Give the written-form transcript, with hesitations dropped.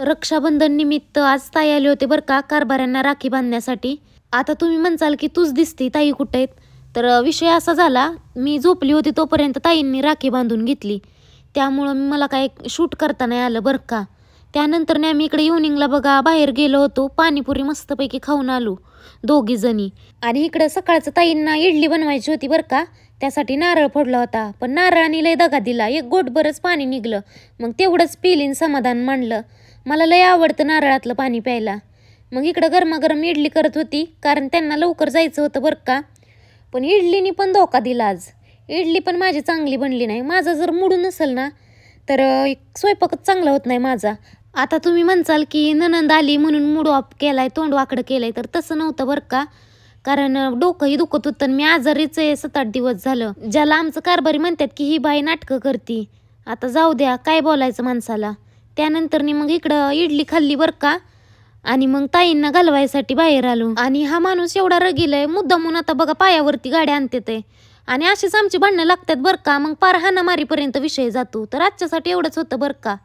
रक्षाबंधन निमित्त आज ताई आले होते बरं का कारभाऱ्यांना राखी बांधण्यासाठी. आता तुम्ही म्हणसाल की तूच दिसती, ताई कुठे आहेत? तर विषय असा झाला, मी झोपली होती तोपर्यंत ताईंनी राखी बांधून घेतली. त्यामुळं मला काय शूट करता नाही आलं बरं का. त्यानंतर नाही आम्ही इकडे इव्हनिंगला बघा बाहेर गेलो होतो, पाणीपुरी मस्तपैकी खाऊन आलो दोघी जणी. आणि इकडं सकाळचं ताईंना इडली बनवायची होती बरं का, त्यासाठी नारळ फोडला होता. पण नारळाने लय दगा दिला, एक गोटभरच पाणी निघलं. मग तेवढंच पिलीन समाधान मानलं. मला लय आवडतं नारळातलं पाणी प्यायला. मग इकडं गरमागरम इडली करत होती, कारण त्यांना लवकर जायचं होतं बरं का. पण इडलीनी पण धोका दिला आज. इडली पण माझी चांगली बनली नाही. माझा जर मूड नसेल ना तर स्वयंपाकच चांगला होत नाही माझा. आता तुम्ही म्हणसाल की नणंद आली म्हणून मूड ऑफ केलाय, तोंड वाकडं केलंय, तर तसं नव्हतं बरं का. कारण डोकंही दुखत होतं आणि मी आजारीच आहे 7-8 दिवस झालं. ज्याला आमचं कारभारी म्हणतात की ही बाई नाटकं करती. आता जाऊ द्या, काय बोलायचं माणसाला. त्यानंतर मग इकडं इडली खाल्ली बरं का. आणि मग ताईंना घालवायसाठी बाहेर आलो. आणि हा माणूस एवढा रगीलाय, मुद्दामून आता बघा पायावरती गाडी आणते ते. आणि अशीच आमची भांडणं लागतात बरं का. मग पार हाणामारीपर्यंत विषय जातो. तर आजच्यासाठी एवढंच होतं बरं का.